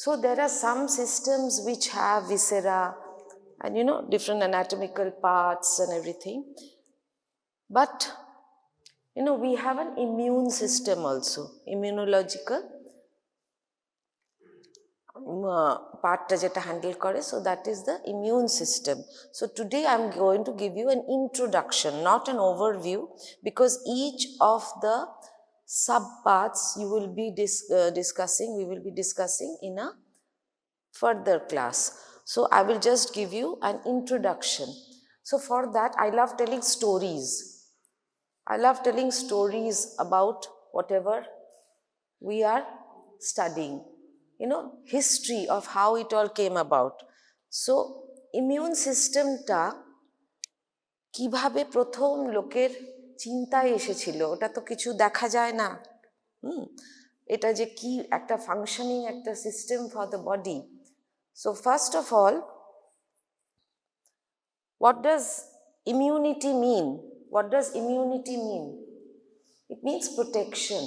So there are some systems which have viscera and different anatomical parts and everything. But we have an immune system also, immunological partটা যেটা handle করে, so that is the immune system. So today I'm going to give you an introduction, not an overview, because each of the subparts we will be discussing in a further class. So I will just give you an introduction. So for that I love telling stories. I love telling stories about whatever we are studying, history of how it all came about. So immune system ta কিভাবে প্রথম লোকের চিন্তায় এসেছিল ওটা তো কিছু দেখা যায় না, এটা যে কি একটা ফাংশনিং একটা system for the body. So first of all, what does immunity mean? What does immunity mean? It means protection,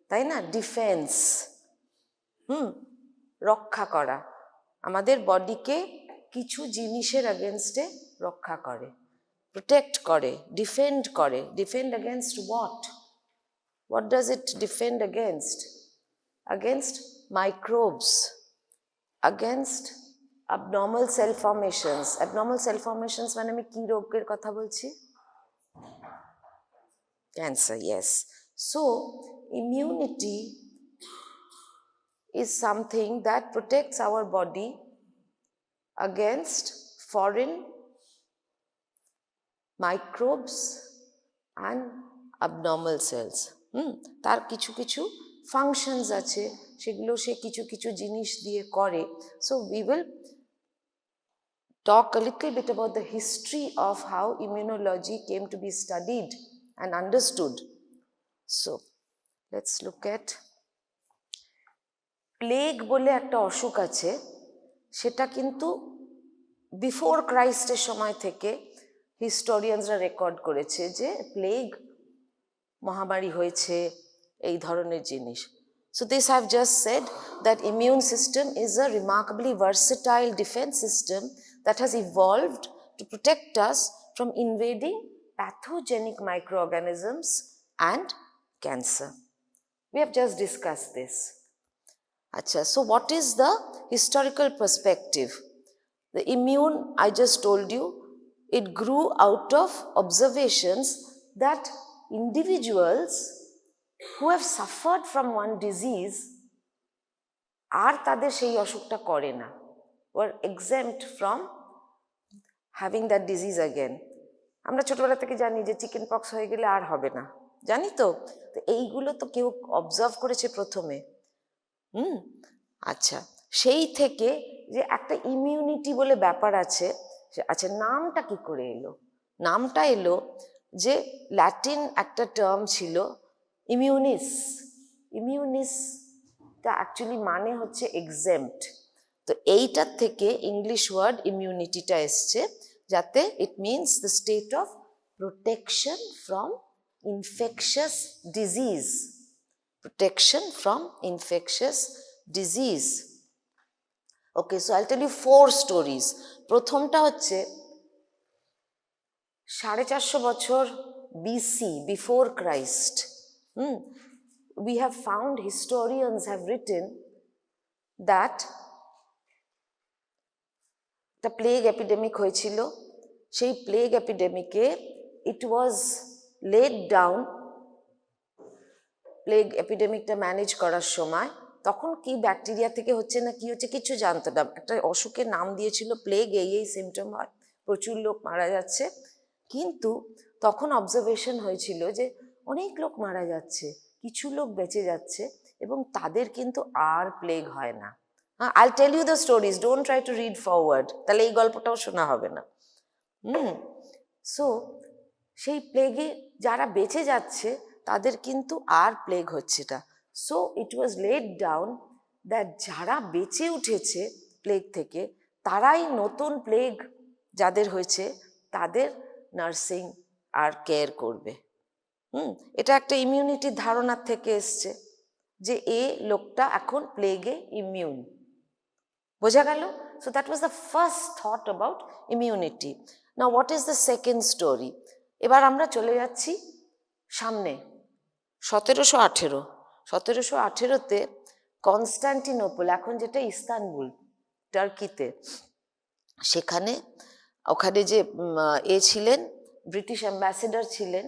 তাই না? ডিফেন্স, রক্ষা করা, আমাদের বডিকে কিছু জিনিসের এগেনস্টে রক্ষা করে, প্রোটেক্ট করে, ডিফেন্ড করে. Defend against what? What does it defend against? Against microbes, against abnormal cell formations. Abnormal cell formations মানে আমি কি রোগের কথা বলছি? Cancer, yes. So immunity is something that protects our body against foreign microbes and abnormal cells. তার কিছু কিছু functions আছে, সেগুলো সে কিছু কিছু জিনিস দিয়ে করে. So we will talk a little bit about the history of how immunology came to be studied and understood. So let's look at plague বলে একটা অসুখ আছে, সেটা কিন্তু বিফোর ক্রাইস্টের সময় থেকে হিস্টোরিয়ানসরা রেকর্ড করেছে যে প্লেগ মহামারী হয়েছে, এই ধরনের জিনিস. So this I've just said that immune system is a remarkably versatile defense system that has evolved to protect us from invading pathogenic microorganisms and cancer. We have just discussed this. Achha, so what is the historical perspective? The immune, I just told you, it grew out of observations that individuals who have suffered from one disease আর তাদের সেই অসুখটা করে না, were exempt from having that disease again. আমরা ছোটবেলা থেকে জানি যে chicken pox হয়ে গেলে আর হবে না, জানি তো. এইগুলো তো কেউ অবজার্ভ করেছে প্রথমে. আচ্ছা, সেই থেকে যে একটা ইমিউনিটি বলে ব্যাপার আছে. আচ্ছা, নামটা কি করে এলো? নামটা এলো যে ল্যাটিন একটা টার্ম ছিল ইমিউনিস. ইমিউনিসটা অ্যাকচুয়ালি মানে হচ্ছে এক্সেম্পট. তো এইটার থেকে ইংলিশ ওয়ার্ড ইমিউনিটিটা এসছে, যাতে it means the state of protection from infectious disease. Protection from infectious disease. Okay, so I'll tell you 4 stories. প্রথমটা হচ্ছে 450 বছর BC, before Christ. We have found, historians have written that একটা plague epidemic হয়েছিল. সেই plague এপিডেমিকে it was laid down, plague এপিডেমিকটা manage করার সময়, তখন কি ব্যাকটেরিয়া থেকে হচ্ছে না কি হচ্ছে কিছু জানতো না. একটা অসুখের নাম দিয়েছিল প্লেগ, এই সিমটম হয়, প্রচুর লোক মারা যাচ্ছে. কিন্তু তখন অবজারভেশন হয়েছিল যে অনেক লোক মারা যাচ্ছে, কিছু লোক বেঁচে যাচ্ছে, এবং তাদের কিন্তু আর প্লেগ হয় না. I'll tell you the stories, don't try to read forward, তাহলে এই গল্পটাও শোনা হবে না. সো সেই প্লেগে যারা বেঁচে যাচ্ছে তাদের কিন্তু আর প্লেগ হচ্ছে না. So it was laid down that যারা বেঁচে উঠেছে প্লেগ থেকে, তারাই নতুন প্লেগ যাদের হয়েছে তাদের নার্সিং আর কেয়ার করবে. এটা একটা ইমিউনিটির ধারণার থেকে এসছে. যে এ লোকটা এখন প্লেগে ইমিউন। বোঝা গেল? So that was the first thought about immunity. Now what is the second story? এবার আমরা চলে যাচ্ছি সামনে 1718-তে কনস্টান্টিনোপল, এখন যেটা ইস্তানবুল, টার্কিতে, ওখানে যে ছিলেন, ব্রিটিশ অ্যাম্বাসেডর ছিলেন,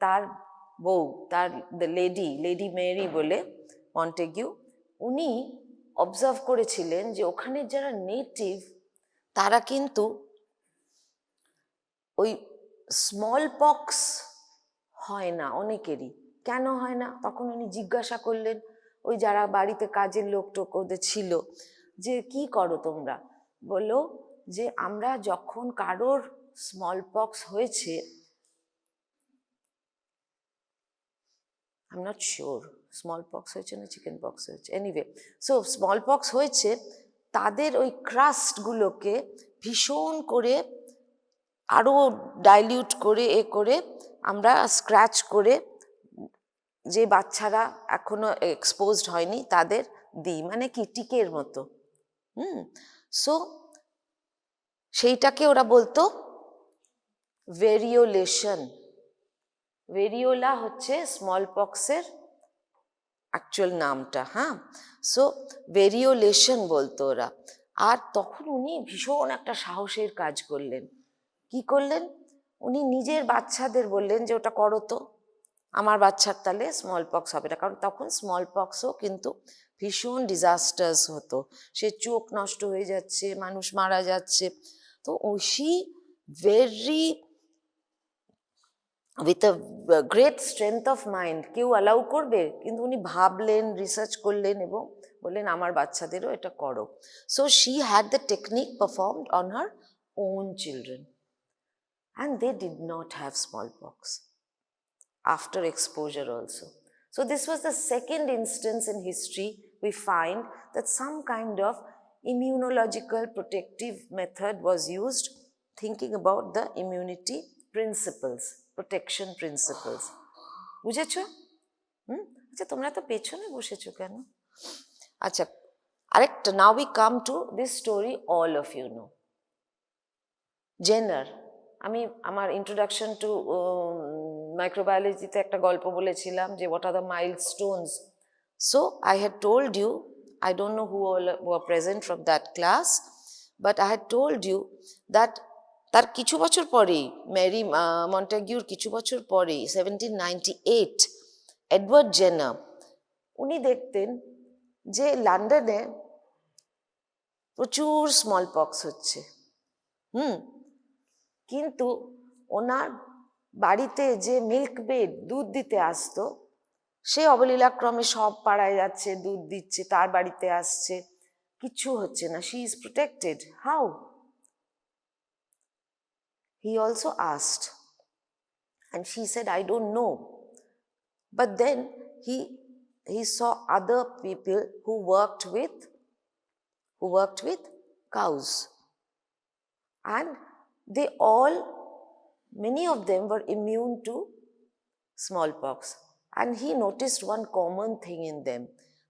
তার বউ, তার লেডি মেরি বলে মন্টেগিউ, উনি অবজার্ভ করেছিলেন যে ওখানে যারা নেটিভ তারা কিন্তু ওই স্মল পক্স হয় না অনেকেরই। কেন হয় না? তখন উনি জিজ্ঞাসা করলেন ওই যারা বাড়িতে কাজের লোক টোক ওদের ছিল, যে কি করো তোমরা? বললো যে আমরা যখন কারোর স্মল পক্স হয়েছে, I am not sure small pox হয়েছে না চিকেন পক্স হয়েছে, এনিওয়ে, সো স্মল পক্স হয়েছে, তাদের ওই ক্রাস্টগুলোকে ভীষণ করে আরও ডাইলিউট করে করে আমরা স্ক্র্যাচ করে, যে বাচ্চারা এখনো এক্সপোজড হয়নি তাদের দিই, মানে কি টিকের মতো। সো সেইটাকে ওরা বলতো ভেরিওলেশন। ভেরিওলা হচ্ছে স্মল পক্সের অ্যাকচুয়াল নামটা। হ্যাঁ, সো ভেরিওলেশন বলতো ওরা। আর তখন উনি ভীষণ একটা সাহসের কাজ করলেন। কি করলেন? উনি নিজের বাচ্চাদের বললেন যে ওটা করো তো, আমার বাচ্চার তাহলে স্মল পক্স হবে না। কারণ তখন স্মল পক্সও কিন্তু ভীষণ ডিজাস্টার্স হতো, সে চোখ নষ্ট হয়ে যাচ্ছে, মানুষ মারা যাচ্ছে। তো she very with a great strength of mind, কেউ অ্যালাউ করবে? কিন্তু উনি ভাবলেন, রিসার্চ করলেন এবং বললেন আমার বাচ্চাদেরও এটা করো। So she had the technique performed on her own children and they did not have smallpox after exposure also. So this was the second instance in history we find that some kind of immunological protective method was used, thinking about the immunity principles, protection principles. বুঝেছো? আচ্ছা, তোমরা তো পেছনে বসেছো কেন? আচ্ছা, আরেকটা, now we come to this story all of you know. জেনার, আমি আমার ইন্ট্রোডাকশন টু মাইক্রোবায়োলজিতে একটা গল্প বলেছিলাম যে what are the milestones. So I had told you, I don't know who are present from that class, but I had told you that তার কিছু বছর পরেই, মেরি মন্টেগিউর কিছু বছর পরেই, 1798, এডওয়ার্ড জেনার, উনি দেখতেন যে লন্ডনে প্রচুর স্মল পক্স হচ্ছে। কিন্তু ওনার বাড়িতে যে মিল্ক মেড দুধ দিতে আসতো, সে অবলীলাক্রমে সব পাড়ায় যাচ্ছে, দুধ দিচ্ছে, তার বাড়িতে আসছে, কিচ্ছু হচ্ছে না। She is protected. How? He also asked and she said, I don't know. But then he saw other people who worked with cows, and they all, many of them were immune to smallpox, and he noticed one common thing in them,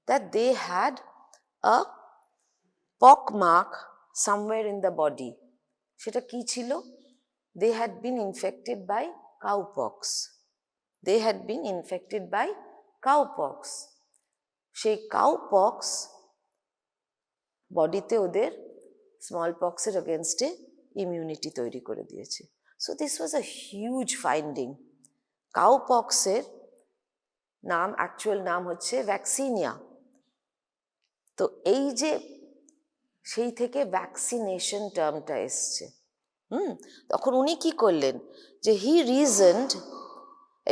that they had a pock mark somewhere in the body. সেটা কি ছিল? They had been infected by cowpox. They had been infected by cowpox. সেই cowpox বডিতে ওদের small পক্সের এগেনস্টে immunity তৈরি করে দিয়েছে। So this was a huge finding. কাউপক্সের নাম, অ্যাকচুয়াল নাম হচ্ছে ভ্যাকসিনিয়া। তো এই যে সেই থেকে ভ্যাকসিনেশন টার্মটা এসছে। তখন উনি কি করলেন, যে হি রিজনড,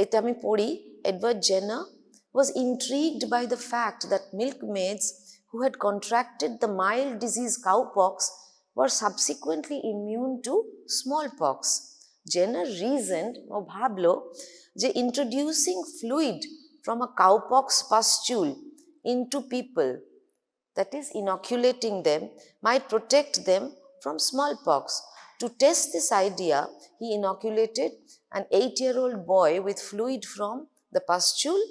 এইটা আমি পড়ি, Edward Jenner was intrigued by the fact that milkmaids who had contracted the mild disease cowpox were subsequently immune to smallpox. Jenner reasoned, ও ভাবলো, যে introducing fluid from a cowpox pustule into people, that is inoculating them, might protect them from smallpox. To test this idea, he inoculated an 8-year-old boy with fluid from the pustule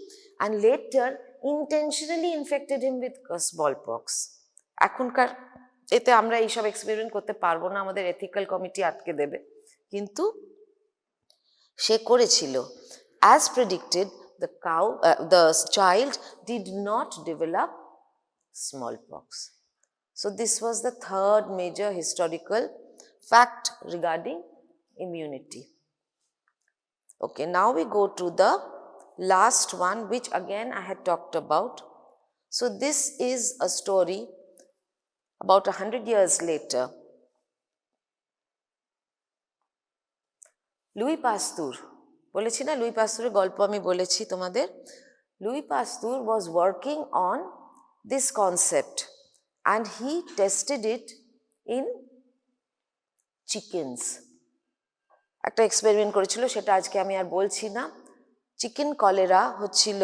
and later intentionally infected him with smallpox. এখনকার এতে আমরা এইসব experiment করতে পারবো না, আমাদের ethical committee আটকে দেবে, কিন্তু সে করেছিল। As predicted, the child did not develop smallpox. So this was the third major historical fact regarding immunity. Okay, now we go to the last one, which again I had talked about. So this is a story about 100 years later. Luis পাস্তুর, বলেছি না Luis পাস্তুরের গল্প আমি বলেছি তোমাদের। Luis পাস্তুর was working on this concept and he tested it in chickens. একটা experiment করেছিল, সেটা আজকে আমি আর বলছি না। চিকেন কলেরা হচ্ছিল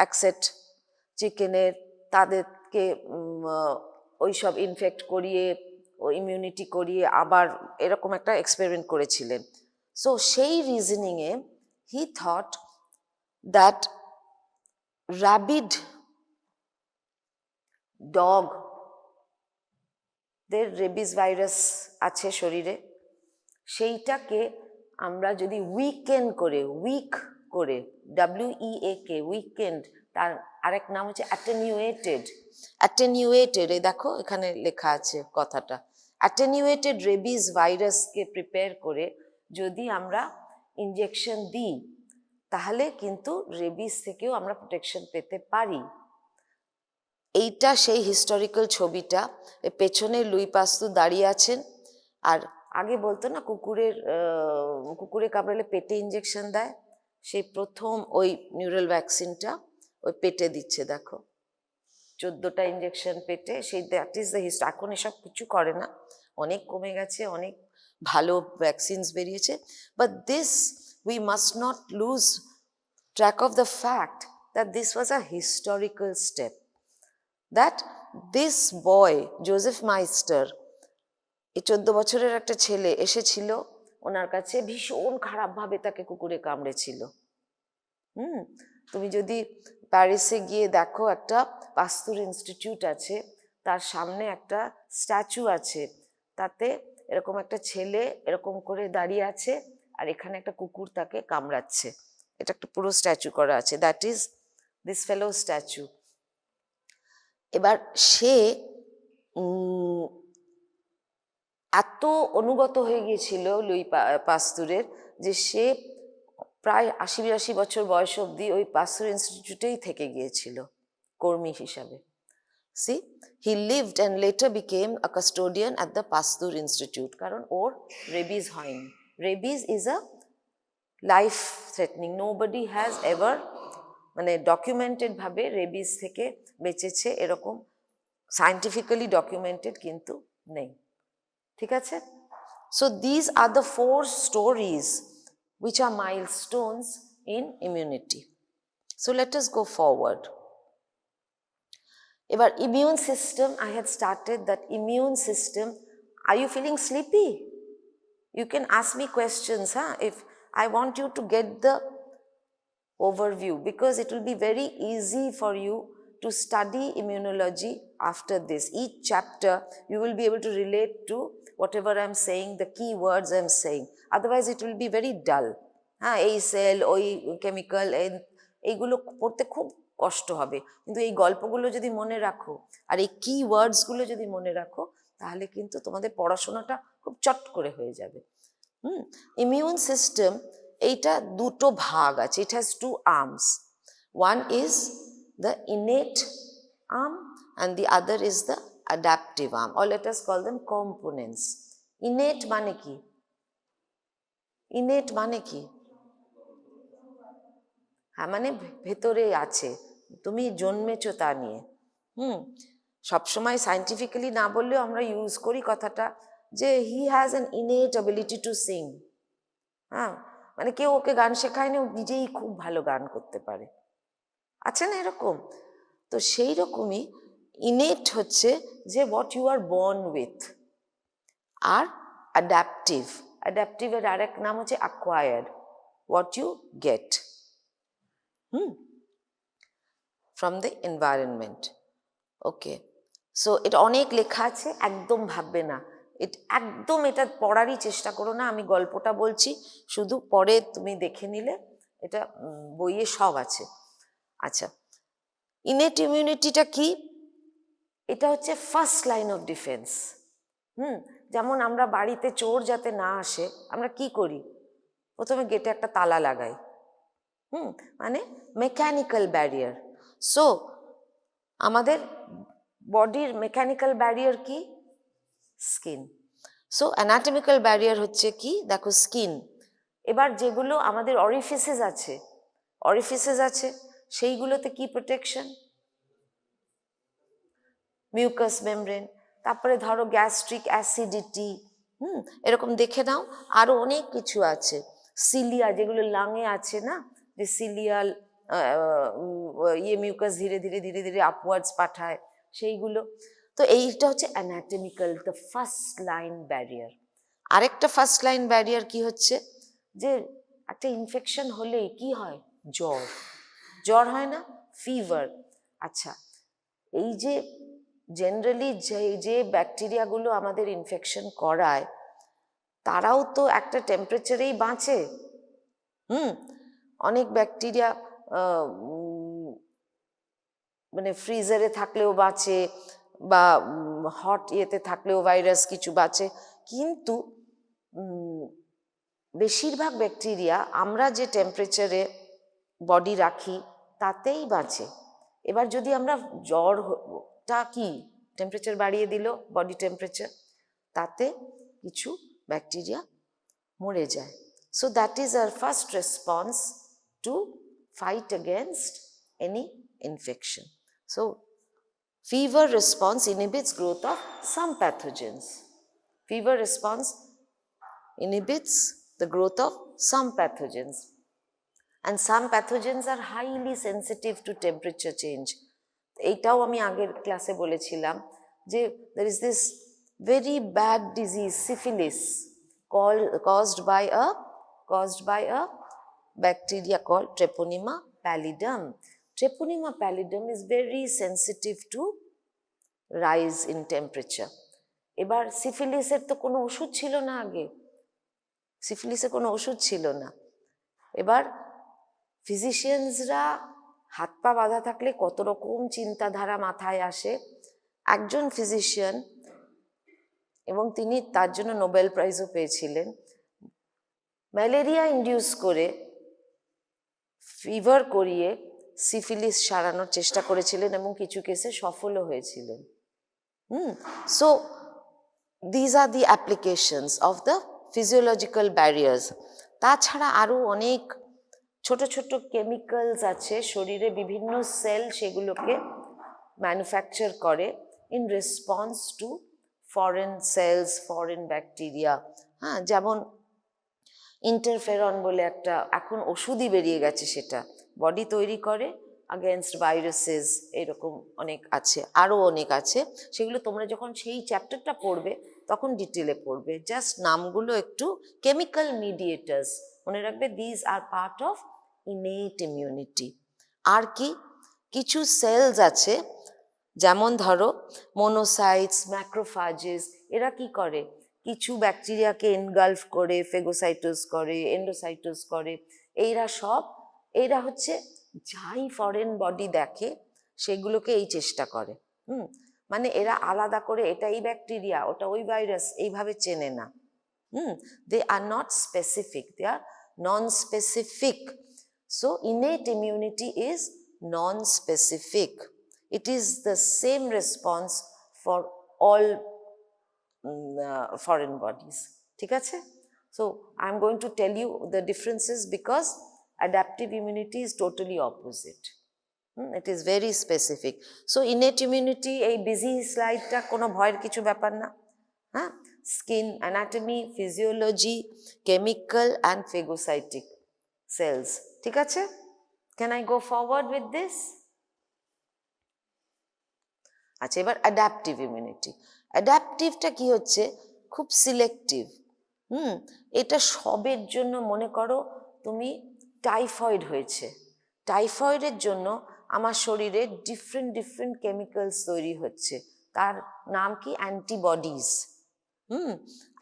এক সেট চিকেনের, তাদেরকে ওইসব ইনফেক্ট করিয়ে ও ইমিউনিটি করিয়ে আবার এরকম একটা এক্সপেরিমেন্ট করেছিলেন। সো সেই রিজনিংয়ে he thought that rabid dog দের রেবিস ভাইরাস আছে শরীরে, সেইটাকে আমরা যদি উইক করে WEAK উইকেন্ড, তার আরেক নাম হচ্ছে অ্যাটেনিউয়েটেড, এই দেখো এখানে লেখা আছে কথাটা, অ্যাটেনিউয়েটেড রেবিস ভাইরাসকে প্রিপেয়ার করে যদি আমরা ইনজেকশন দিই, তাহলে কিন্তু রেবিস থেকেও আমরা প্রোটেকশন পেতে পারি। এইটা সেই হিস্টোরিক্যাল ছবিটা। পেছনে লুই পাস্তুর দাঁড়িয়ে আছেন, আর আগে বলতো না কুকুরে কামড়ালে পেটে ইঞ্জেকশন দেয়, সেই প্রথম ওই নিউরাল ভ্যাকসিনটা ওই পেটে দিচ্ছে, দেখো 14টা ইঞ্জেকশন পেটে, সেই দ্যাট ইজ দ্য হিস্ট্রি। এখন এসব কিছু করে না, অনেক কমে গেছে, অনেক ভালো ভ্যাকসিনস বেরিয়েছে। But this we must not lose track of the fact that this was a historical step, that this boy Joseph Meister, এই 14 বছরের একটা ছেলে এসেছিল ওনার কাছে, ভীষণ খারাপভাবে তাকে কুকুরে কামড়েছিল। তুমি যদি প্যারিসে গিয়ে দেখো, একটা পাস্তুর ইনস্টিটিউট আছে, তার সামনে একটা স্ট্যাচু আছে, তাতে এরকম একটা ছেলে এরকম করে দাঁড়িয়ে আছে, আর এখানে একটা কুকুর তাকে কামড়াচ্ছে, এটা একটা পুরো স্ট্যাচু করা আছে, that is this fellow statue. এবার সে এত অনুগত হয়ে গিয়েছিল লুই পাস্তুরের, যে সে প্রায় ৮০-৮২ বছর বয়স অবধি ওই পাস্তুর ইনস্টিটিউটেই থেকে গিয়েছিল কর্মী হিসাবে। See, he lived and later became a custodian at the Pasteur Institute, কারণ ওর রেবিজ হয়নি। Rabies is a life threatening, nobody has ever, মানে ডকুমেন্টেড ভাবে রেবিজ থেকে বেঁচেছে এরকম সায়েন্টিফিক্যালি ডকুমেন্টেড কিন্তু নেই, ঠিক আছে? So these are the 4 stories which are milestones in immunity. So let us go forward. Ebar immune system, I had started that immune system. Are you feeling sleepy? You can ask me questions, if I want you to get the overview, because it will be very easy for you to study immunology after this. Each chapter you will be able to relate to whatever I'm saying, the key words I'm saying. Otherwise it will be very dull. এই sell, ওই chemical, এইগুলো পড়তে খুব কষ্ট হবে, কিন্তু এই গল্পগুলো যদি মনে রাখো আর এই কি ওয়ার্ডসগুলো যদি মনে রাখো, তাহলে কিন্তু তোমাদের পড়াশোনাটা খুব চট করে হয়ে যাবে। ইমিউন সিস্টেম, এইটা দুটো ভাগ আছে, it has 2 arms. One is the innate arm and the other is the adaptive arm, or let us call them components. Innate মানে কি? Innate মানে কি? হ্যাঁ, মানে ভেতরে আছে, তুমি জন্মেছো তা নিয়ে। সবসময় সায়েন্টিফিক্যালি না বললেও আমরা ইউজ করি কথাটা, যে he has an innate ability to Singh. মানে কেউ ওকে গান শেখায়নি, ও নিজেই খুব ভালো গান করতে পারে, আছে না এরকম? তো সেই রকমই ইনেট হচ্ছে যে what you are born with, আর অ্যাডাপটিভের আরেক নাম হচ্ছে acquired, what you get from the environment. Okay, so এটা অনেক লেখা আছে, একদম ভাববে না, একদম এটা পড়ারই চেষ্টা করো না, আমি গল্পটা বলছি, শুধু পরে তুমি দেখে নিলে, এটা বইয়ে সব আছে। আচ্ছা, ইনেট ইমিউনিটিটা কি? এটা হচ্ছে ফার্স্ট লাইন অফ ডিফেন্স। যেমন আমরা বাড়িতে চোর যাতে না আসে, আমরা কি করি? প্রথমে গেটে একটা তালা লাগাই, মানে মেকানিক্যাল ব্যারিয়ার। সো আমাদের বডির মেকানিক্যাল ব্যারিয়ার কি? স্কিন। সো অ্যানাটমিক্যাল ব্যারিয়ার হচ্ছে কি? দেখো স্কিন। এবার যেগুলো আমাদের অরিফিসেস আছে সেইগুলোতে কি প্রোটেকশন? Mucus membrane. তারপরে ধরো গ্যাস্ট্রিক অ্যাসিডিটি, এরকম দেখে নাও, আরো অনেক কিছু আছে। সিলিয়া, যেগুলো লাঙে আছে না, যে সিলিয়াল মিউকাস ধীরে ধীরে আপওয়ার্ডস পাঠায়, সেইগুলো। তো এইটা হচ্ছে anatomical, the first line barrier. আরেকটা ফার্স্ট লাইন ব্যারিয়ার কি হচ্ছে? যে একটা ইনফেকশন হলেই কি হয়? জ্বর হয় না? ফিভার। আচ্ছা, এই যে জেনারেলি যে ব্যাকটেরিয়াগুলো আমাদের ইনফেকশন করায়, তারাও তো একটা টেম্পারেচারেই বাঁচে। অনেক ব্যাকটেরিয়া মানে ফ্রিজারে থাকলেও বাঁচে, বা হট ইয়েতে থাকলেও ভাইরাস কিছু বাঁচে, কিন্তু বেশিরভাগ ব্যাকটেরিয়া আমরা যে টেম্পারেচারে বডি রাখি তাতেই বাঁচে। এবার যদি আমরা জ্বরটা কি টেম্পারেচার বাড়িয়ে দিল, বডি টেম্পারেচার, তাতে কিছু ব্যাকটেরিয়া মরে যায়। So that is our first response to fight against any infection. So fever response inhibits growth of some pathogens. Fever response inhibits the growth of some pathogens, and some pathogens are highly sensitive to temperature change. এইটাও আমি আগের ক্লাসে বলেছিলাম যে there is this very bad disease, syphilis, caused by a bacteria called Treponema pallidum. Treponema pallidum is very sensitive to rise in temperature. এবার সিফিলিসের তো কোনো ওষুধ ছিল না আগে, সিফিলিসের কোনো ওষুধ ছিল না। এবার ফিজিশিয়ানসরা হাত পা বাঁধা থাকলে কত রকম চিন্তাধারা মাথায় আসে। একজন ফিজিশিয়ান, এবং তিনি তার জন্য নোবেল প্রাইজও পেয়েছিলেন, ম্যালেরিয়া ইন্ডিউস করে ফিভার করিয়ে সিফিলিস সারানোর চেষ্টা করেছিলেন, এবং কিছু কেসে সফলও হয়েছিলেন। So these R the applications of the physiological barriers. তাছাড়া আরও অনেক ছোট ছোট কেমিক্যালস আছে শরীরে, বিভিন্ন সেল সেগুলোকে ম্যানুফ্যাকচার করে in response to foreign cells, foreign bacteria. যেমন ইন্টারফেরন বলে একটা এখন ওষুধই বেরিয়ে গেছে, সেটা বডি তৈরি করে আগেনস্ট ভাইরাসেস, এরকম অনেক আছে, আরও অনেক আছে। সেগুলো তোমরা যখন সেই চ্যাপ্টারটা পড়বে তখন ডিটেলে পড়বে, জাস্ট নামগুলো একটু। কেমিক্যাল মিডিয়েটার্স মনে রাখবে, these are part of innate immunity. আর কি কিছু সেলস আছে, যেমন ধরো মোনোসাইটস, ম্যাক্রোফাজেস, এরা কি করে? কিছু ব্যাকটেরিয়াকে এনগালফ করে ফেগোসাইটোস করে, এন্ডোসাইটোস করে। এরা হচ্ছে যাই ফরেন বডি দেখে সেগুলোকে এই চেষ্টা করে। মানে এরা আলাদা করে এটা এই ব্যাকটেরিয়া, ওটা ওই ভাইরাস, এইভাবে চেনে না। They are not specific, they are non specific. So innate immunity is non specific. It is the same response for all foreign bodies. ঠিক আছে? So I am going to tell you the differences because adaptive immunity is totally opposite. It is very specific. So innate immunity, এই busy স্লাইডটা কোনো ভয়ের কিছু ব্যাপার না। Skin anatomy, physiology, chemical and phagocytic cells. ঠিক আছে? Can I go forward with this? আচ্ছা, এবার অ্যাডাপটিভ ইমিউনিটি। অ্যাডাপটিভটা কি হচ্ছে? খুব সিলেক্টিভ। এটা সবের জন্য, মনে করো তুমি টাইফয়েড হয়েছে, টাইফয়েডের জন্য আমার শরীরে ডিফারেন্ট ডিফারেন্ট কেমিক্যালস তৈরি হচ্ছে, তার নাম কি? Antibodies.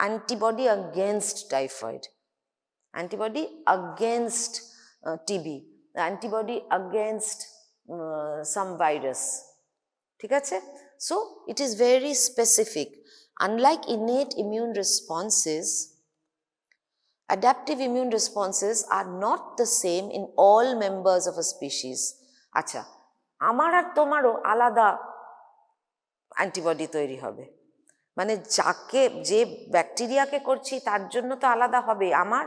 Antibody against typhoid, antibody against TB, antibody against some virus. ঠিক আছে? So it is very specific. Unlike innate immune responses, adaptive immune responses are not the same in all members of a species. আচ্ছা, আমার আর তোমারও আলাদা antibody তৈরি হবে, মানে যাকে যে ব্যাকটেরিয়াকে করছি তার জন্য তো আলাদা হবে, আমার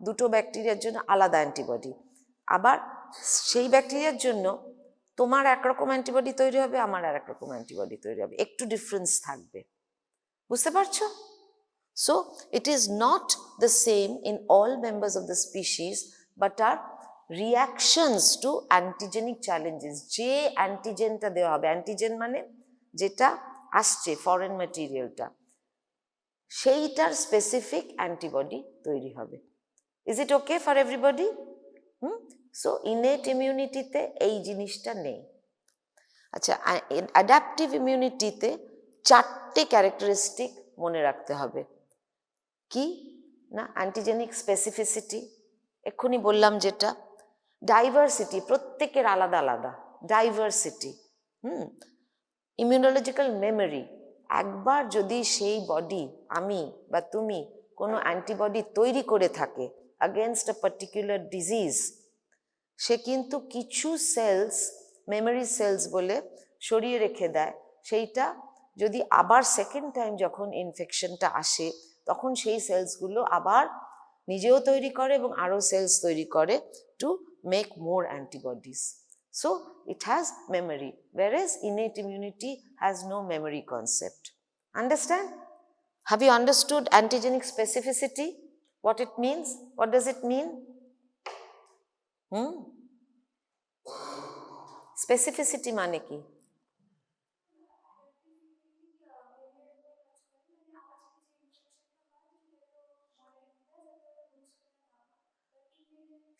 দুটো ব্যাকটেরিয়ার জন্য আলাদা অ্যান্টিবডি, আবার সেই ব্যাকটেরিয়ার জন্য তোমার একরকম অ্যান্টিবডি তৈরি হবে, আমার আর একরকম অ্যান্টিবডি তৈরি হবে, একটু ডিফারেন্স থাকবে। বুঝতে পারছো? So it is not the same in all members of the species, but are reactions to antigenic challenges. যে অ্যান্টিজেনটা দেওয়া হবে, অ্যান্টিজেন মানে যেটা আসছে ফরেন ম্যাটেরিয়ালটা, সেইটার স্পেসিফিক অ্যান্টিবডি তৈরি হবে। Is it okay for everybody? So innate ইমিউনিটিতে এই জিনিসটা নেই। আচ্ছা, অ্যাডাপটিভ ইমিউনিটিতে 4টে ক্যারেক্টারিস্টিক মনে রাখতে হবে। কি না? অ্যান্টিজেনিক স্পেসিফিসিটি, এক্ষুনি বললাম যেটা, ডাইভার্সিটি, প্রত্যেকের আলাদা আলাদা ডাইভার্সিটি, ইমিউনোলজিক্যাল মেমোরি, একবার যদি সেই বডি, আমি বা তুমি, কোনো অ্যান্টিবডি তৈরি করে থাকে against a particular disease, সে কিন্তু কিছু সেলস, মেমোরি সেলস বলে সরিয়ে রেখে দেয়, সেইটা যদি আবার সেকেন্ড টাইম যখন ইনফেকশনটা আসে তখন সেই সেলসগুলো আবার নিজেও তৈরি করে এবং আরও সেলস তৈরি করে to make more antibodies. So it has memory, whereas innate immunity has no memory concept. Understand? Have you understood antigenic specificity? What it means? What does it mean? Specificity মানে কি?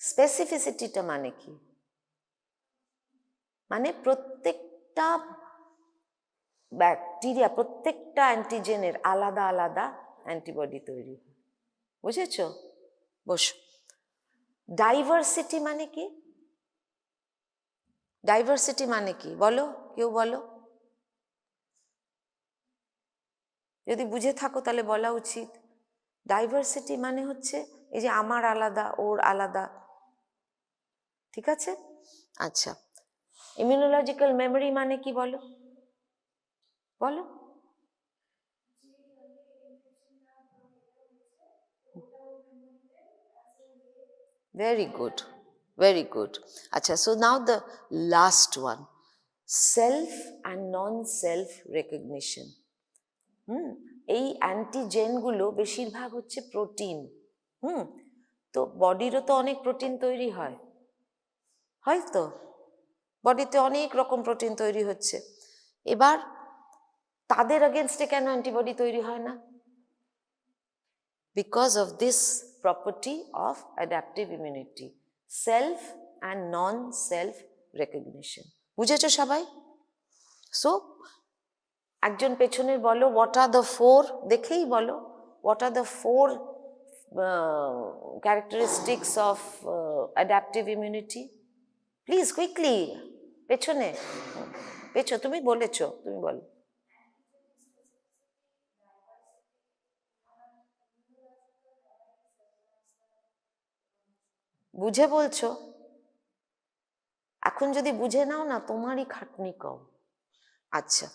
স্পেসিফিসিটিটা মানে কি? মানে প্রত্যেকটা ব্যাকটেরিয়া, প্রত্যেকটা অ্যান্টিজেনের আলাদা আলাদা অ্যান্টিবডি তৈরি হয়। বুঝেছ? বসো। ডাইভার্সিটি মানে কি? ডাইভার্সিটি মানে কি বলো, কেউ বলো। যদি বুঝে থাকো তাহলে বলা উচিত। ডাইভার্সিটি মানে হচ্ছে এই যে আমার আলাদা, ওর আলাদা। ঠিক আছে? আচ্ছা, ইমিউনোলজিক্যাল মেমোরি মানে কি বলো, বলো। Very good, very good. Acha, so now the last one, self and non-self recognition. এই অ্যান্টিজেনগুলো বেশিরভাগ হচ্ছে প্রোটিন। তো বডিরও তো অনেক প্রোটিন তৈরি হয়, হয়তো বডিতে অনেক রকম প্রোটিন তৈরি হচ্ছে। এবার তাদের এগেনস্টে কেন অ্যান্টিবডি তৈরি হয় না? Because of this property of adaptive immunity, self and non self recognition. বুঝেছো সবাই? সো একজন পেছনের বলো, হোয়াট আর দ্য ফোর, দেখেই বলো, what are the four characteristics of adaptive immunity? Please quickly, পেছনে, তুমি বলেছ, তুমি বলো। বুঝে বলছো? এখন যদি বুঝে নাও না তোমারই খাটনি কম। আচ্ছা,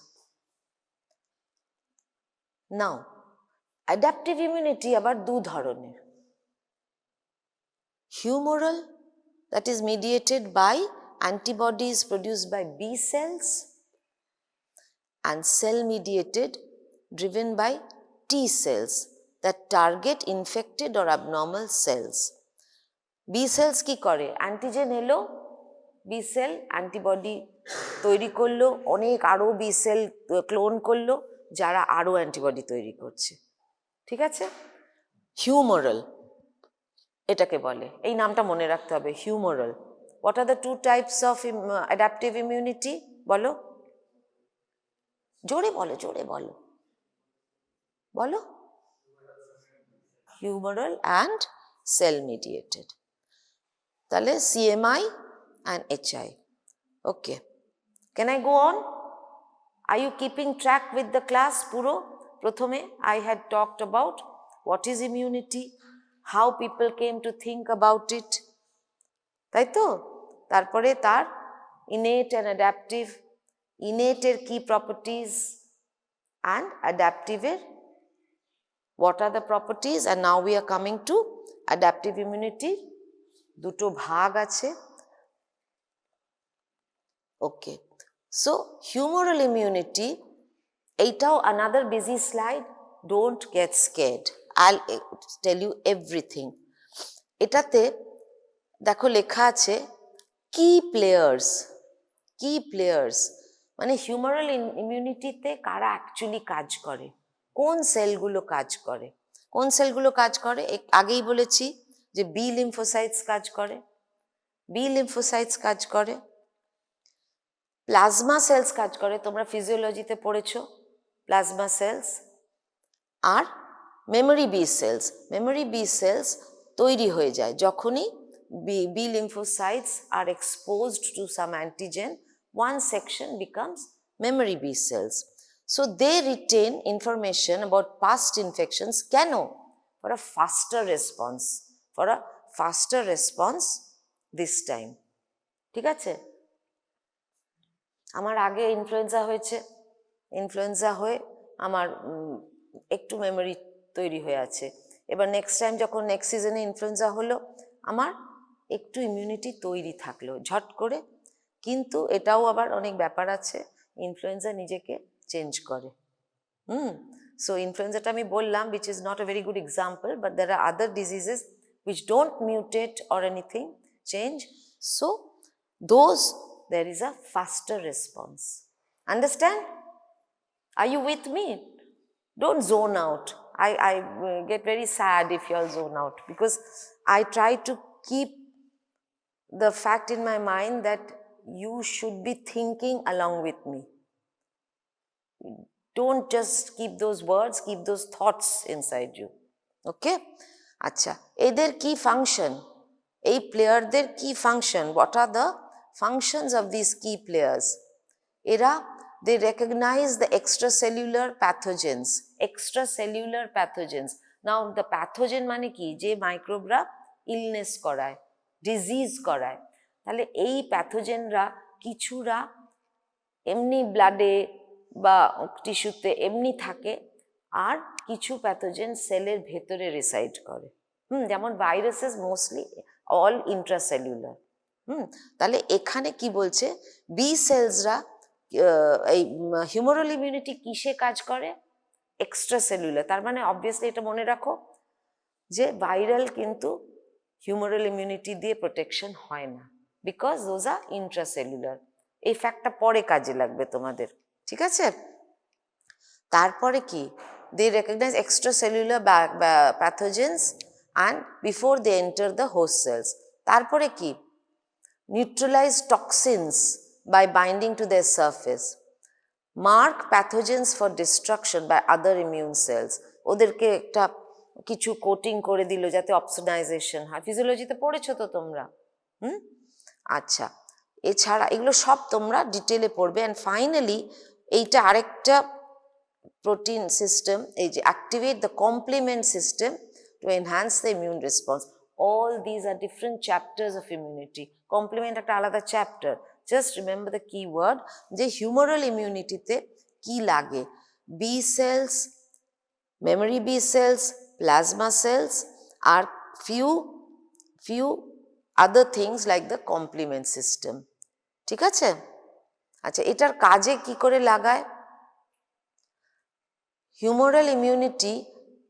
নাও অ্যাডাপটিভ ইমিউনিটি আবার দু ধরনের। Humoral, that is mediated by antibodies produced by B cells, and cell mediated driven by T cells that target infected or abnormal cells. B cells কি করে? অ্যান্টিজেন এলো, বি সেল অ্যান্টিবডি তৈরি করলো, অনেক আরো বি সেল ক্লোন করলো যারা আরো অ্যান্টিবডি তৈরি করছে। ঠিক আছে? হিউমোরাল এটাকে বলে, এই নামটা মনে রাখতে হবে, humoral. What are the two types of adaptive immunity? বলো, জোরে বলো, জোরে বলো, বলো। Humoral and cell mediated. তাহলে CMI and HI. Okay. Can I go on? Are you keeping track with the class? পুরো প্রথমে I had talked about what is immunity, how people came to think about it, তাই তো? তারপরে তার innate and adaptive, innate এর key properties and adaptive এর what are the properties, and now we are coming to adaptive immunity. দুটো ভাগ আছে। Okay, so humoral immunity, এইটাও another busy slide, don't get scared, I'll tell you everything. এটাতে দেখো লেখা আছে key players, key players মানে হিউমারাল ইমিউনিটিতে কারা অ্যাকচুয়ালি কাজ করে, কোন সেলগুলো কাজ করে, কোন সেলগুলো কাজ করে আগেই বলেছি যে বি লিম্ফোসাইটস কাজ করে, বি লিম্ফোসাইটস কাজ করে, প্লাজমা সেলস কাজ করে, তোমরা ফিজিওলজিতে পড়েছো প্লাজমা সেলস, আর memory B cells, memory B cells তৈরি হয়ে যায় যখনই B lymphocytes are exposed to some antigen, one section becomes memory B cells. So they retain information about past infections. কেন? For a faster response, for a faster response this time. ঠিক আছে? আমার আগে influenza হয়েছে, influenza হয়ে আমার একটু memory তৈরি হয়ে আছে, এবার নেক্সট টাইম যখন নেক্সট সিজনে ইনফ্লুয়েঞ্জা হলো আমার একটু ইমিউনিটি তৈরি থাকলো ঝট করে, কিন্তু এটাও আবার অনেক ব্যাপার আছে, ইনফ্লুয়েঞ্জা নিজেকে চেঞ্জ করে। সো ইনফ্লুয়েঞ্জাটা আমি বললাম which is not a very good example, but there are other diseases which don't mutate or anything change, so those there is a faster response. Understand? Are you with me? Don't zone out. I get very sad if you all zone out, because I try to keep the fact in my mind that you should be thinking along with me. Don't just keep those words, keep those thoughts inside you. Okay? আচ্ছা, এদের কি function, এই প্লেয়ারদের কি function, what are the functions of these key players? এরা they recognize the extracellular pathogens, extracellular pathogens. Now the pathogen মানে কি, যে মাইক্রোবরা ইলনেস করায়, ডিজিজ করায়, তাহলে এই প্যাথোজেনরা কিছুরা এমনি ব্লাডে বা টিস্যুতে এমনি থাকে, আর কিছু প্যাথোজেন সেলের ভেতরে রেসাইড করে, যেমন ভাইরাসেস মোস্টলি অল ইন্ট্রাসেলুলার। তাহলে এখানে কি বলছে, বি সেলসরা এই হিউমারাল ইমিউনিটি কিসে কাজ করে, এক্সট্রাসেলুলার, তার মানে অবভিয়াসলি এটা মনে রাখো যে ভাইরাল কিন্তু হিউমারাল ইমিউনিটি দিয়ে প্রোটেকশন হয় না, বিকজ দোজ আর ইন্ট্রাসেলুলার। এই ফ্যাক্টটা পরে কাজে লাগবে তোমাদের, ঠিক আছে? তারপরে কি, they recognise extracellular pathogens and before they enter the host cells. তারপরে কি, neutralise toxins by binding to their surface, mark pathogens for destruction by other immune cells, ওদেরকে একটা কিছু কোটিং করে দিল যাতে অপসোনাইজেশন হয়, ফিজিওলজিতে পড়েছো তো তোমরা। আচ্ছা, এছাড়া এগুলো সব তোমরা ডিটেলে পড়বে। অ্যান্ড ফাইনালি এইটা আরেকটা প্রোটিন সিস্টেম, এই যে activate the complement system to enhance the immune response. All these are different chapters of immunity, complement একটা আলাদা chapter. Just remember the key word, যে হিউমারাল ইমিউনিটিতে কি লাগে, B cells, memory B cells, plasma cells, are few other things like the complement system. ঠিক আছে? আচ্ছা, এটার কাজে কি করে লাগায়? হিউমারাল ইমিউনিটি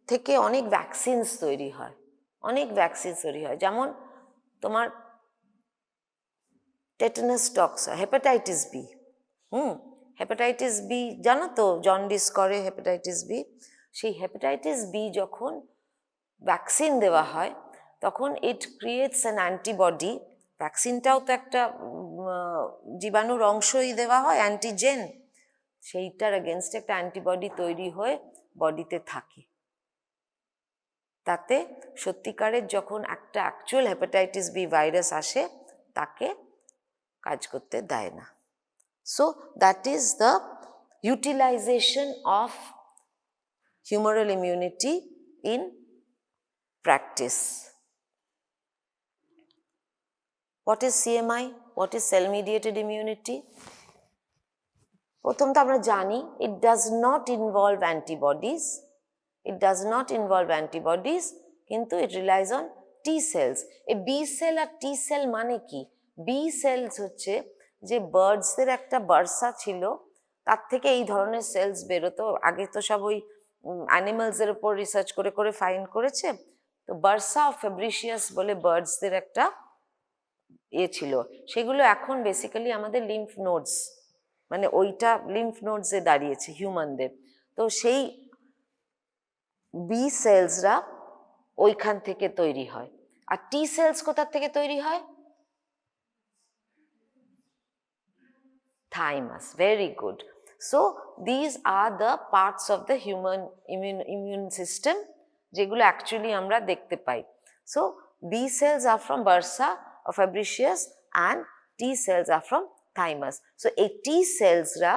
থেকে অনেক ভ্যাকসিনস তৈরি হয়, অনেক ভ্যাকসিনস তৈরি হয়, যেমন তোমার টেটানাস টক্স, হেপাটাইটিস বি, হেপাটাইটিস বি জানো তো, জন্ডিস করে হেপাটাইটিস বি। সেই হেপাটাইটিস বি যখন ভ্যাকসিন দেওয়া হয় তখন ইট ক্রিয়েটস অ্যান অ্যান্টিবডি ভ্যাকসিনটাও তো একটা জীবাণুর অংশই দেওয়া হয়, অ্যান্টিজেন, সেইটার এগেনস্টে একটা অ্যান্টিবডি তৈরি হয়ে বডিতে থাকে। তাতে সত্যিকারের যখন একটা অ্যাকচুয়াল হেপাটাইটিস বি ভাইরাস আসে তাকে কাজ করতে দেয় না। So that is the utilization of humoral immunity in practice. What is CMI? What is cell mediated immunity? প্রথম তো আমরা জানি it does not involve antibodies. It does not involve antibodies, কিন্তু it relies on T cells. এই B cell আর T cell মানে কি? B cells হচ্ছে যে বার্ডসদের একটা বার্সা ছিল, তার থেকে এই ধরনের সেলস বেরোতো। আগে তো সব ওই অ্যানিমালসের উপর রিসার্চ করে করে ফাইন্ড করেছে। তো বার্সা অফ ফেব্রিশিয়াস বলে বার্ডসদের একটা ছিল, সেগুলো এখন বেসিক্যালি আমাদের লিম্ফ নোডস, মানে ওইটা লিম্ফ নোডসে দাঁড়িয়েছে হিউম্যানদের। তো সেই বি সেলসরা ওইখান থেকে তৈরি হয়। আর টি সেলস কোথার থেকে তৈরি হয়? Thymus. Very good. So these are the parts of the human immune system যেগুলো অ্যাকচুয়ালি আমরা দেখতে পাই। So B cells are from bursa of Fabricius and T cells are from thymus. So এই T cells রা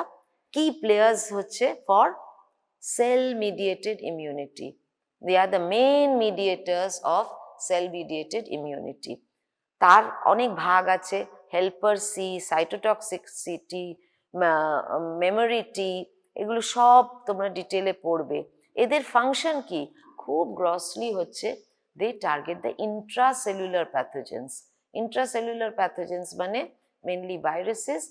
key players হচ্ছে for cell mediated immunity. They are the main mediators of cell mediated immunity. তার অনেক ভাগ আছে, helper C, সাইটোটক্সিসিটি, মেমোরিটি, এগুলো সব তোমরা ডিটেলে পড়বে। এদের ফাংশন কি? খুব গ্রসলি হচ্ছে they target the intracellular pathogens. Intracellular pathogens মানে মেনলি ভাইরাসেস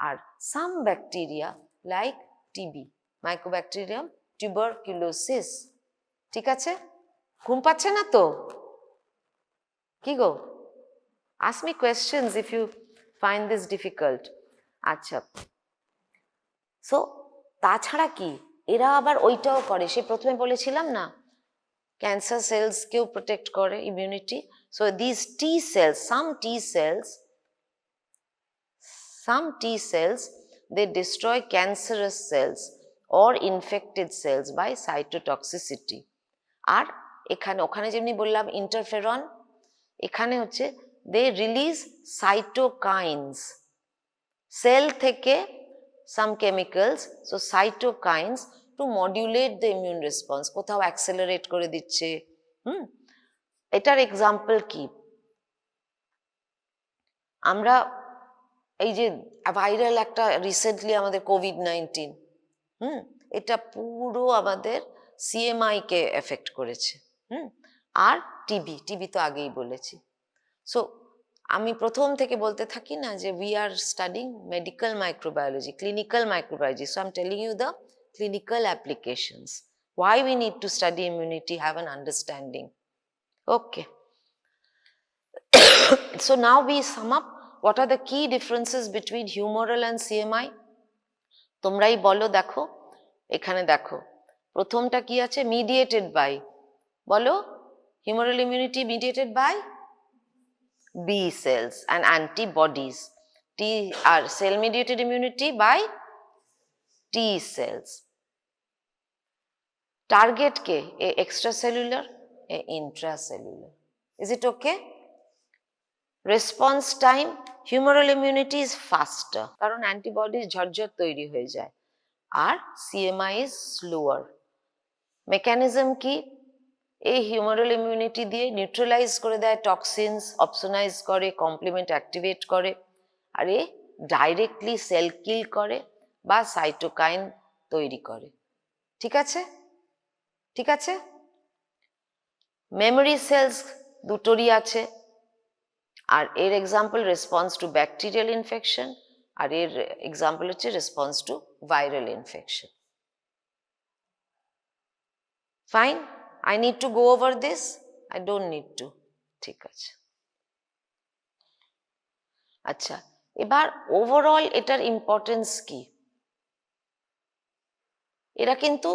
আর some bacteria like TB, mycobacterium tuberculosis. ঠিক আছে? ঘুম পাচ্ছে না তো? কি গো? Ask me questions if you find this difficult. আচ্ছা, সো তাছাড়া কি এরা আবার ওইটাও করে, সে প্রথমে বলেছিলাম না ক্যান্সার সেলস কেও প্রোটেক্ট করে immunity. So this T cells, some T cells they destroy cancerous cells or infected cells by cytotoxicity. আর এখানে ওখানে যেমনি বললাম ইন্টারফেরন, এখানে হচ্ছে they release cytokines, cell থেকে some chemicals, so cytokines to modulate the immune response, কোথাও accelerate করে দিচ্ছে। এটার এক্সাম্পল কি? আমরা এই যে ভাইরাল একটা রিসেন্টলি আমাদের কোভিড-19, এটা পুরো আমাদের সিএমআই কে এফেক্ট করেছে। আর টিবি তো আগেই বলেছি। সো আমি প্রথম থেকে বলতে থাকি না যে we are studying medical microbiology, clinical microbiology. So I am telling you the clinical applications, why we need to study immunity, have an understanding. Okay. So now we sum up what are the key differences between humoral and CMI. তোমরাই বলো, দেখো এখানে দেখো প্রথমটা কি আছে, mediated by, বলো humoral immunity mediated by B cells and antibodies. T are cell mediated immunity by T cells. Target ke a extracellular, a intracellular. Is it okay? Response time, humoral immunity is faster কারণ antibodies ঝরঝর তৈরি হয়ে যায়, আর CMI is slower. Mechanism কি? এই humeral immunity দিয়ে neutralise করে দেয় টক্সিনস, অপসোনাইজ করে, কমপ্লিমেন্ট অ্যাক্টিভেট করে, আর এ ডাইরেক্টলি সেল কিল করে বা সাইটোকাইন তৈরি করে। ঠিক আছে? ঠিক আছে? মেমোরি সেলস দুটোরই আছে, আর এর example response to bacterial infection, আর এর এক্সাম্পল হচ্ছে response to viral infection. Fine? I need to go over this? I don't need to. ঠিক আছে। আচ্ছা, এবার ওভারঅল এটার ইম্পর্টেন্স কি? এরা কিন্তু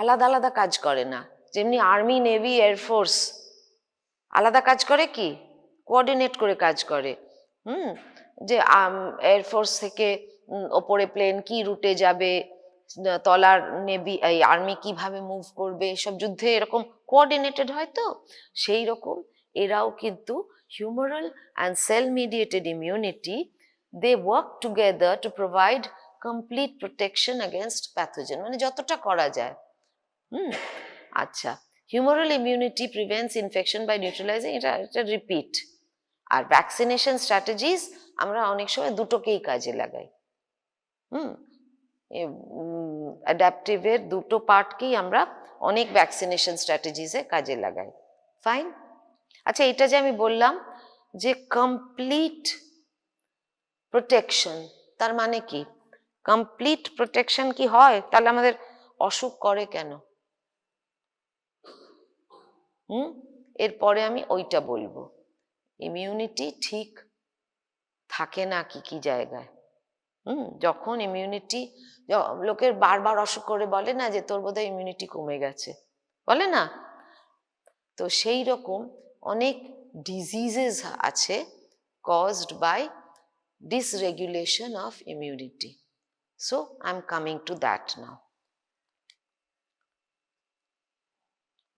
আলাদা আলাদা কাজ করে না, যেমনি আর্মি, নেভি, এয়ারফোর্স আলাদা কাজ করে কি কোঅর্ডিনেট করে কাজ করে। যে এয়ারফোর্স থেকে ওপরে প্লেন কি রুটে যাবে, তলার নেভি এই আর্মি কিভাবে মুভ করবে, এসব যুদ্ধে এরকম কোঅর্ডিনেটেড হয়। তো সেই রকম এরাও কিন্তু humoral and cell mediated immunity, they work together to provide complete protection against pathogen, মানে যতটা করা যায়। আচ্ছা, humoral immunity prevents infection by neutralizing, এটা রিপিট। আর ভ্যাকসিনেশন স্ট্র্যাটেজিস আমরা অনেক সময় দুটোকেই কাজে লাগাই। অ্যাডাপটিভের দুটো পার্টকেই আমরা অনেক ভ্যাকসিনেশন স্ট্র্যাটেজিসে কাজে লাগাই। ফাইন। আচ্ছা, এটা যে আমি বললাম যে কমপ্লিট প্রোটেকশন, তার মানে কি? কমপ্লিট প্রোটেকশন কি হয়? তাহলে আমাদের অসুখ করে কেন? এরপরে আমি ওইটা বলবো। ইমিউনিটি ঠিক থাকে না কি কি জায়গায়। যখন ইমিউনিটি, লোকের বারবার অসুখ করে বলে না যে তোর বোধহয় ইমিউনিটি কমে গেছে, বলে না? তো সেই রকম অনেক ডিজিজেস আছে caused by dysregulation of immunity. So I am coming to that now.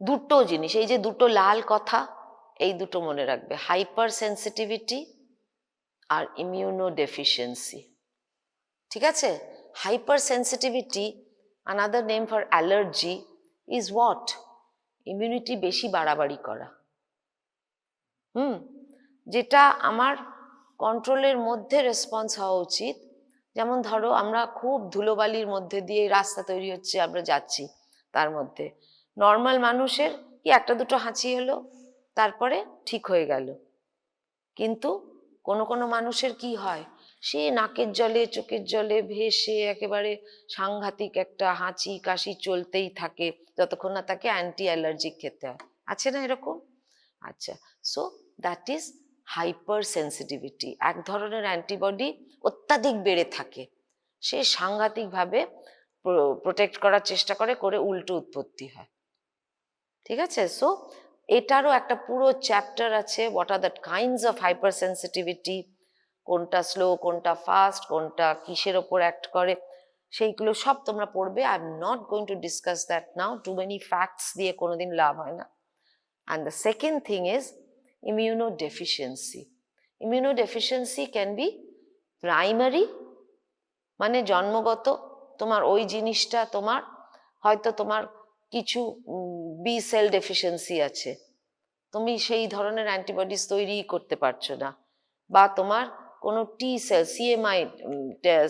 দুটো জিনিস, এই যে দুটো লাল কথা, এই দুটো মনে রাখবে, হাইপার সেন্সিটিভিটি আর ইমিউনো ডেফিসিয়েন্সি। ঠিক আছে? Hyper sensitivity, another name for allergy, is what? Immunity বেশি বাড়াবাড়ি করা। যেটা আমার কন্ট্রোলের মধ্যে রেসপন্স হওয়া উচিত। যেমন ধরো আমরা খুব ধুলোবালির মধ্যে দিয়ে রাস্তা তৈরি হচ্ছে, আমরা যাচ্ছি, তার মধ্যে নর্মাল মানুষের কি একটা দুটো হাঁচি হলো, তারপরে ঠিক হয়ে গেল। কিন্তু কোনো কোনো মানুষের কি হয়, সে নাকের জলে চোখের জলে ভেসে একেবারে সাংঘাতিক একটা হাঁচি কাশি চলতেই থাকে, যতক্ষণ না তাকে অ্যান্টি অ্যালার্জিক খেতে হয়। আছে না এরকম? আচ্ছা, so that is hyper sensitivity. এক ধরনের অ্যান্টিবডি অত্যাধিক বেড়ে থাকে, সে সাংঘাতিকভাবে প্রোটেক্ট করার চেষ্টা করে উল্টো উৎপত্তি হয়। ঠিক আছে? সো এটারও একটা পুরো চ্যাপ্টার আছে, what are the kinds of hypersensitivity, কোনটা স্লো, কোনটা ফাস্ট, কোনটা কিসের ওপর অ্যাক্ট করে, সেইগুলো সব তোমরা পড়বে। I am not going to discuss that now, too many facts দিয়ে কোনোদিন লাভ হয় না। And the second thing is immunodeficiency. Immunodeficiency can be primary, মানে জন্মগত, তোমার ওই জিনিসটা, তোমার হয়তো তোমার কিছু বি সেল ডেফিসিয়েন্সি আছে, তুমি সেই ধরনের অ্যান্টিবডিজ তৈরি করতে পারছো না, বা তোমার কোনো T cell CMI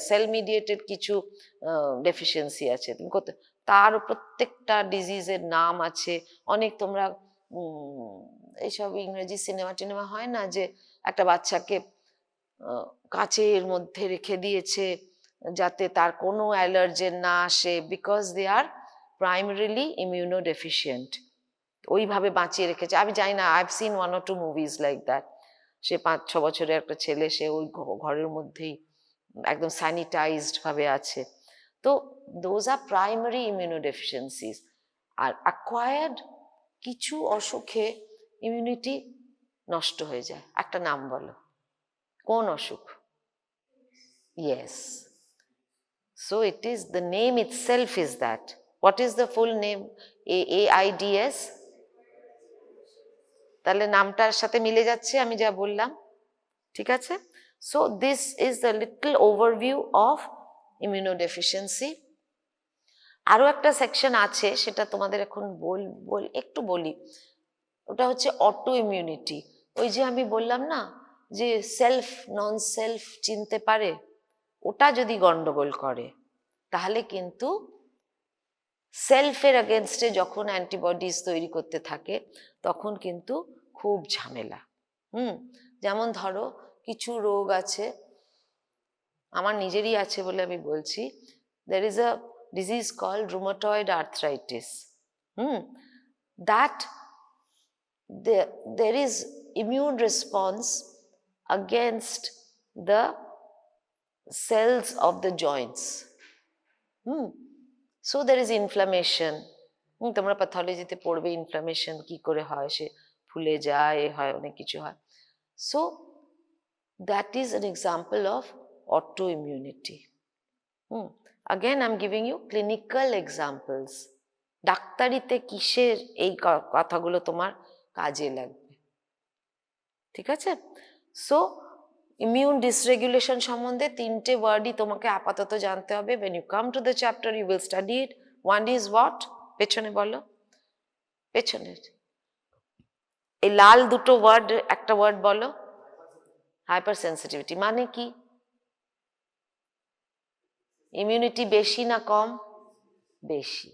cell mediated কিছু ডেফিসিয়েন্সি আছে, তুমি করতে, তার প্রত্যেকটা ডিজিজের নাম আছে অনেক। তোমরা এইসব ইংরেজি সিনেমা টিনেমা হয় না, যে একটা বাচ্চাকে কাচের মধ্যে রেখে দিয়েছে যাতে তার কোনো অ্যালার্জেন না আসে, বিকজ দে আর প্রাইমারিলি ইমিউনোডেফিসিয়েন্ট, ওইভাবে বাঁচিয়ে রেখেছে। আমি জানি না, I have seen 1 or 2 movies like that. সে 5-6 বছরের একটা ছেলে, সে ওই ঘরের মধ্যেই একদম স্যানিটাইজড ভাবে আছে। তো দোজ আর প্রাইমারি ইমিউনোডেফিসিয়েন্সিস। আর অ্যাকোয়ার্ড কিছু অসুখে ইমিউনিটি নষ্ট হয়ে যায়। একটা নাম বলো, কোন অসুখ? Yes, so it is, the name itself is that. What is the full name? AIDS। তাহলে নামটার সাথে মিলে যাচ্ছে আমি যা বললাম। ঠিক আছে? So this is the little overview of immunodeficiency. আরো একটা সেকশন আছে, সেটা তোমাদের এখন একটু বলি। ওটা হচ্ছে অটো ইমিউনিটি। ওই যে আমি বললাম না যে সেলফ নন সেলফ চিনতে পারে, ওটা যদি গন্ডগোল করে তাহলে কিন্তু সেলফের এগেনস্টে যখন অ্যান্টিবডিজ তৈরি করতে থাকে তখন কিন্তু খুব ঝামেলা। যেমন ধরো কিছু রোগ আছে, আমার নিজেরই আছে বলে আমি বলছি, there is a disease called rheumatoid arthritis. That there is immune response against the cells of the joints. So there is inflammation. তোমরা প্যাথোলজিতে পড়বে ইনফ্লামেশন কি করে হয়, সে ফুলে যায়, হয় অনেক কিছু হয়। So That is an example of autoimmunity. Again, I'm giving you clinical examples. ডাক্তারিতে কিসের এই কথাগুলো তোমার কাজে লাগবে, ঠিক আছে? সো ইমিউন ডিসরেগুলেশন সম্বন্ধে তিনটে ওয়ার্ডই তোমাকে আপাতত জানতে হবে. when you come to the chapter you will study it. One is what? পেছনে বলো, পেছনে এই লাল দুটো ওয়ার্ড, একটা ওয়ার্ড বলো, হাইপার সেন্সিটিভিটি মানে কি? ইমিউনিটি বেশি না কম? বেশি.